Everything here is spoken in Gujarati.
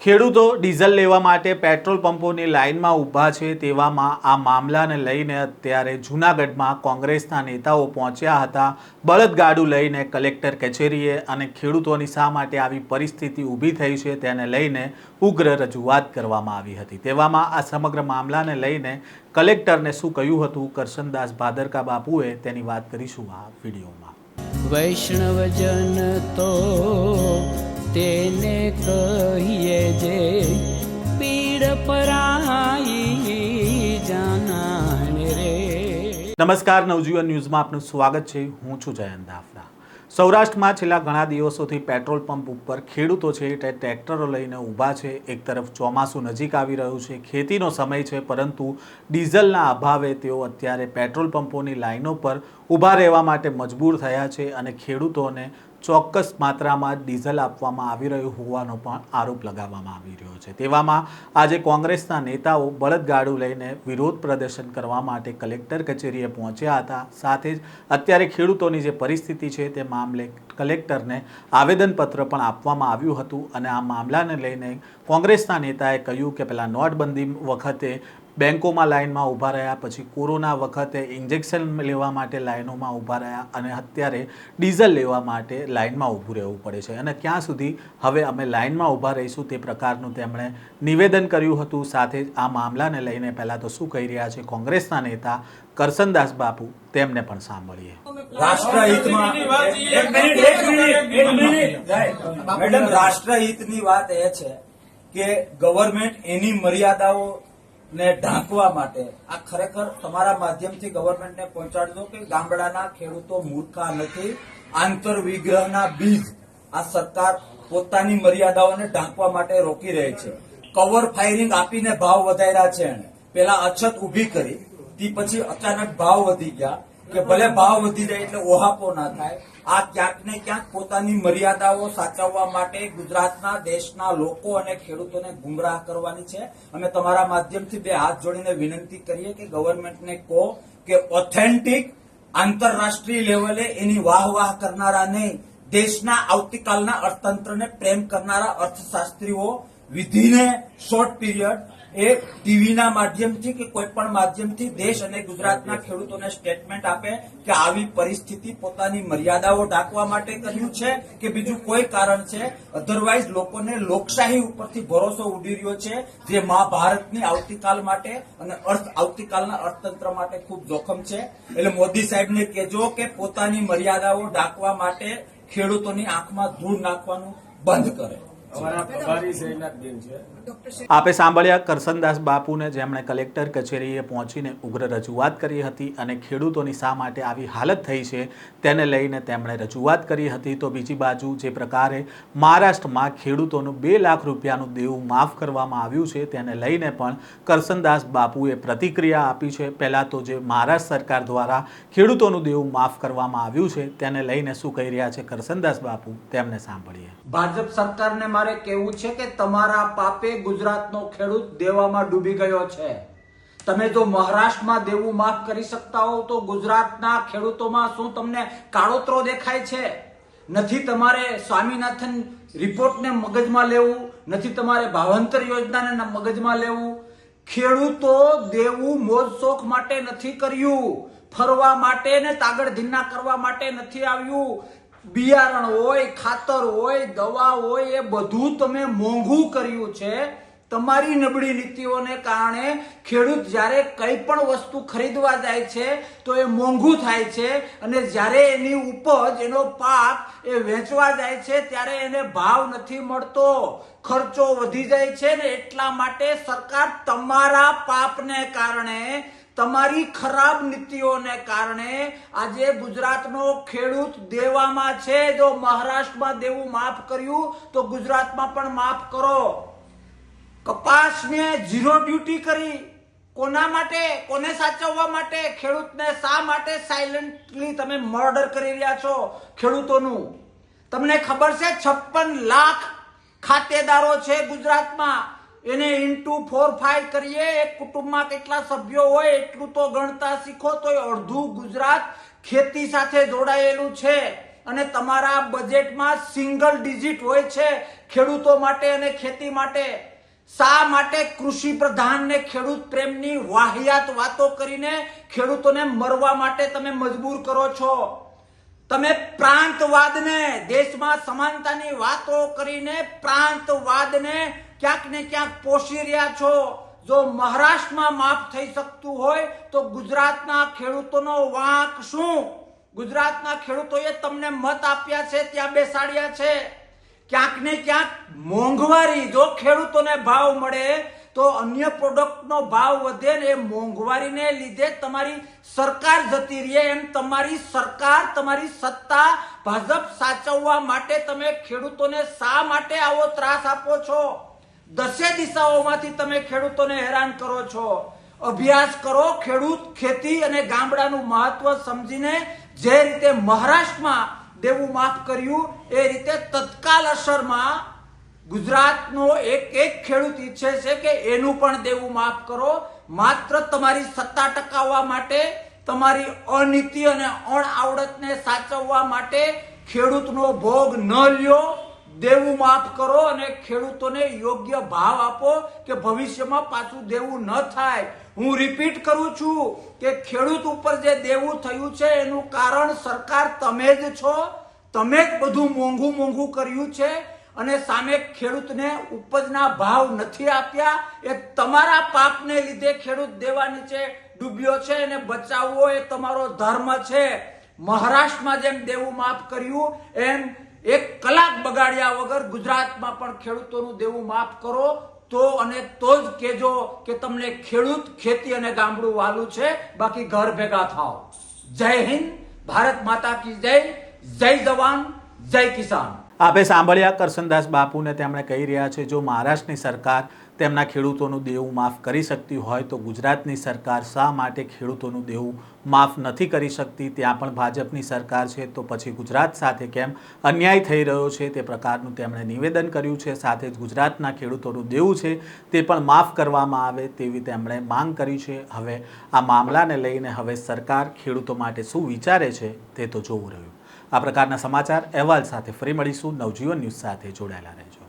ખેડૂતો ડીઝલ લેવા માટે પેટ્રોલ પંપોની લાઇનમાં ઊભા છે તેવામાં આ મામલાને લઈને અત્યારે જૂનાગઢમાં કોંગ્રેસના નેતાઓ પહોંચ્યા હતા બળદગાડું લઈને કલેક્ટર કચેરીએ અને ખેડૂતોની શા માટે આવી પરિસ્થિતિ ઊભી થઈ છે તેને લઈને ઉગ્ર રજૂઆત કરવામાં આવી હતી। તેવામાં આ સમગ્ર મામલાને લઈને કલેક્ટરને શું કહ્યું હતું કરશનદાસ ભાદરકા બાપુએ તેની વાત કરીશું આ વિડીયોમાં। વૈષ્ણવજન તો તેને કહીએ જે પીડ પરાઈ જાનાને રે। નમસ્કાર, નવજીવન ન્યૂઝમાં આપનું સ્વાગત છે। હું છું જયંત દાફડા। સૌરાષ્ટ્રમાં છેલ્લા ઘણા દિવસોથી પેટ્રોલ પંપ ઉપર ખેડૂતો છે તે ટ્રેક્ટરો લઈને ઊભા છે। એક તરફ ચોમાસું નજીક આવી રહ્યું છે, ખેતીનો સમય છે, પરંતુ ડીઝલના અભાવે તેઓ અત્યારે પેટ્રોલ પંપોની લાઈનો પર ઊભા રહેવા માટે મજબૂર થયા છે અને ખેડૂતોને ચોક્કસ માત્રામાં ડીઝલ આપવામાં આવી રહ્યું હોવાનો પણ આરોપ લગાવવામાં આવી રહ્યો છે। તેવામાં આજે કોંગ્રેસના નેતાઓ બળદગાડું લઈને વિરોધ પ્રદર્શન કરવા માટે કલેક્ટર કચેરીએ પહોંચ્યા હતા। સાથે જ અત્યારે ખેડૂતોની જે પરિસ્થિતિ છે તે મામલે કલેક્ટરને આવેદનપત્ર પણ આપવામાં આવ્યું હતું અને આ મામલાને લઈને કોંગ્રેસના નેતાએ કહ્યું કે પહેલાં નોટબંધી વખતે બેંકોમાં લાઇનમાં ઊભા રહ્યા, પછી કોરોના વખતે ઇન્જેક્શન લેવા માટે લાઇનોમાં ઊભા રહ્યા અને અત્યારે ડીઝલ લેવા માટે લાઇનમાં ઊભું રહેવું પડે છે અને ક્યાં સુધી હવે અમે લાઇનમાં ઊભા રહીશું તે પ્રકારનું તેમણે નિવેદન કર્યું હતું। સાથે જ આ મામલાને લઈને પહેલાં તો શું કહી રહ્યા છે કોંગ્રેસના નેતા કરશનદાસ બાપુ તેમને પણ સાંભળીએ। રાષ્ટ્રહિતની વાત એ છે કે ગવર્મેન્ટ એની મર્યાદાઓ ને ઢાંકવા માટે આ ખરેખર તમારા માધ્યમથી ગવર્મેન્ટને પહોંચાડજો કે ગામડાના ખેડૂતો મૂર્ખા નથી, આંતર વિગ્રહના બીજ આ સરકાર પોતાની મર્યાદાઓને ઢાંકવા માટે રોકી રહી છે। કવર ફાયરિંગ આપીને ભાવ વધાર્યા છે એને પેલા અછત ઊભી કરી તે પછી અચાનક ભાવ વધી ગયા કે ભલે ભાવ વધી જાય એટલે ઓહાપો ના થાય। આ ક્યાંક ને ક્યાંક પોતાની મર્યાદાઓ સાચવવા માટે ગુજરાતના દેશના લોકો અને ખેડૂતોને ગુમરાહ કરવાની છે। અમે તમારા માધ્યમથી બે હાથ જોડીને વિનંતી કરીએ કે ગવર્મેન્ટને કહો કે ઓથેન્ટિક આંતરરાષ્ટ્રીય લેવલે એની વાહ કરનારા નહીં, દેશના આવતીકાલના અર્થતંત્રને પ્રેમ કરનારા અર્થશાસ્ત્રીઓ વિધિને શોર્ટ પીરિયડ એ ટીવીના માધ્યમથી કે કોઈ પણ માધ્યમથી દેશ અને ગુજરાતના ખેડૂતોને સ્ટેટમેન્ટ આપે કે આવી પરિસ્થિતિ પોતાની મર્યાદાઓ ઢાંકવા માટે કર્યું છે કે બીજું કોઈ કારણ છે। અધરવાઇઝ લોકોને લોકશાહી ઉપરથી ભરોસો ઉડી રહ્યો છે જે મહાભારતની આવતીકાલ માટે અને આવતીકાલના અર્થતંત્ર માટે ખૂબ જોખમ છે। એટલે મોદી સાહેબને કહેજો કે પોતાની મર્યાદાઓ ઢાંકવા માટે ખેડૂતોની આંખમાં ધૂળ નાખવાનું બંધ કરે। આપે સાંભળ્યા કરશનદાસ બાપુને, જેમણે કલેક્ટર કચેરીએ પહોંચીને ઉગ્ર રજૂઆત કરી હતી અને ખેડૂતોની શા માટે આવી હાલત થઈ છે તેને લઈને તેમણે રજૂઆત કરી હતી। તો બીજી બાજુ જે પ્રકારે મહારાષ્ટ્રમાં ખેડૂતોનું 2 લાખ રૂપિયાનું દેવું માફ કરવામાં આવ્યું છે તેને લઈને પણ કરશનદાસ બાપુએ પ્રતિક્રિયા આપી છે। પહેલાં તો જે મહારાષ્ટ્ર સરકાર દ્વારા ખેડૂતોનું દેવું માફ કરવામાં આવ્યું છે તેને લઈને શું કહી રહ્યા છે કરશનદાસ બાપુ તેમને સાંભળીએ। ભાજપ સરકારને મારે કહેવું છે કે તમારા પાપે ગુજરાતનો ખેડૂત દેવામાં ડૂબી ગયો છે। તમે જો મહારાષ્ટ્રમાં દેવું માફ કરી શકતા હો તો ગુજરાતના ખેડૂતોમાં શું તમને કાળોતરો દેખાય છે? નથી તમારે સ્વામીનાથન રિપોર્ટને મગજમાં લેવું, નથી તમારે ભાવાંતર યોજનાને મગજમાં લેવું। ખેડૂતો દેવું મોજ શોખ માટે નથી કર્યું, ફરવા માટે ને તાગડ ધીન્ના કરવા માટે નથી આવ્યું। બિયારણ હોય, ખાતર હોય, દવા હોય, એ બધું તમે મોંઘું કર્યું છે। તમારી નબળી નીતિઓને કારણે ખેડૂત જ્યારે કઈ પણ વસ્તુ ખરીદવા જાય છે તો એ મોંઘું થાય છે અને જ્યારે એની ઉપજ, એનો પાક એ વેચવા જાય છે ત્યારે એને ભાવ નથી મળતો, ખર્ચો વધી જાય છે ને એટલા માટે સરકાર તમારા પાપને કારણે, તમારી ખરાબ નીતિઓને કારણે આજે ગુજરાતનો ખેડૂત દેવામાં છે। જો મહારાષ્ટ્રમાં દેવું માફ કર્યું તો ગુજરાતમાં પણ માફ કરો। કપાસને ઝીરો ડ્યુટી કરી, કોના માટે? કોને સાચવવા માટે? ખેડૂતને શા માટે સાયલેન્ટલી તમે મર્ડર કરી રહ્યા છો ખેડૂતોનું? તમને ખબર છે 56 લાખ ખાતેદારો છે ગુજરાતમાં, એને ઇન્ટુ 4-5 કરીએ, એક કુટુંબમાં કેટલા સભ્યો હોય એટલું તો ગણતા શીખો। તો અડધું ગુજરાત ખેતી સાથે જોડાયેલું છે અને તમારા બજેટમાં સિંગલ ડિજિટ હોય છે ખેડૂતો માટે અને ખેતી માટે. શા માટે કૃષિ પ્રધાન ને ખેડૂત પ્રેમની વાહિયાત વાતો કરીને ખેડૂતોને મરવા માટે તમે મજબૂર કરો છો? તમે પ્રાંતવાદને, દેશમાં સમાનતાની વાતો કરીને પ્રાંતવાદને ક્યાંક ને ક્યાંક પોષી રહ્યા છો. જો મહારાષ્ટ્રમાં માફ થઈ શકતું હોય તો ગુજરાતના ખેડૂતોનો વાંક શું? ગુજરાતના ખેડૂતોએ તમને મત આપ્યા છે, ત્યાં બેસાડ્યા છે. ક્યાંક ને ક્યાંક મોંઘવારી, જો ખેડૂતોને ભાવ મળે તો અન્ય પ્રોડક્ટનો ભાવ વધે ને એ મોંઘવારીને લીધે તમારી સરકાર જતી રહે. એમ તમારી સરકાર, તમારી સત્તા ભાજપ સાચવવા માટે તમે ખેડૂતોને શા માટે આવો ત્રાસ આપો છો? 10 દિશાઓમાંથી તમે ખેડૂતોને હેરાન કરો છો. અભ્યાસ કરો, ખેડૂત, ખેતી અને ગામડાનું મહત્વ સમજીને જે રીતે મહારાષ્ટ્રમાં દેવું માફ કર્યું એ રીતે તત્કાલ અસરમાં ગુજરાતનો એક ખેડૂત ઈચ્છે છે કે એનું પણ દેવું માફ કરો. માત્ર તમારી સત્તા ટકાવવા માટે, તમારી અનીતિ અને અણઆવડતને સાચવવા માટે ખેડૂતનો ભોગ ન લ્યો. દેવું માફ કરો અને ખેડૂતોને યોગ્ય ભાવ આપો કે ભવિષ્યમાં પાછું દેવું ન થાય. હું રિપીટ કરું છું કે ખેડૂત ઉપર જે દેવું થયું છે એનું કારણ સરકાર તમે જ છો. તમે જ બધું મોંઘું કર્યું છે અને સામે ખેડૂતને ઉપજના ભાવ નથી આપ્યા. એ તમારા પાપને લીધે ખેડૂત દેવા નીચે ડૂબ્યો છે અને બચાવવો એ તમારો ધર્મ છે. મહારાષ્ટ્રમાં જેમ દેવું માફ કર્યું એમ 1 કલાક બગાડ્યા વગર ગુજરાતમાં પણ ખેડૂતોનું દેવું માફ કરો તો જ કહેજો કે તમને ખેડૂત, ખેતી અને ગામડું વાલું છે. બાકી ઘર ભેગા થાઓ. જય હિન્દ, ભારત માતા કી જય. જય જવાન, જય કિસાન. આપે સાંભળ્યા કરશનદાસ બાપુને. તેમણે કહી રહ્યા છે જો મહારાષ્ટ્રની સરકાર તેમના ખેડૂતોનું દેવું માફ કરી શકતી હોય તો ગુજરાતની સરકાર શા માટે ખેડૂતોનું દેવું માફ નથી કરી શકતી? ત્યાં પણ ભાજપની સરકાર છે તો પછી ગુજરાત સાથે કેમ અન્યાય થઈ રહ્યો છે તે પ્રકારનું તેમણે નિવેદન કર્યું છે. સાથે જ ગુજરાતના ખેડૂતોનું દેવું છે તે પણ માફ કરવામાં આવે તેવી તેમણે માંગ કરી છે. હવે આ મામલાને લઈને હવે સરકાર ખેડૂતો માટે શું વિચારે છે તે તો જોવું રહ્યું. આ પ્રકારના સમાચાર અહેવાલ સાથે ફરી મળીશું. નવજીવન ન્યૂઝ સાથે જોડાયેલા રહેજો.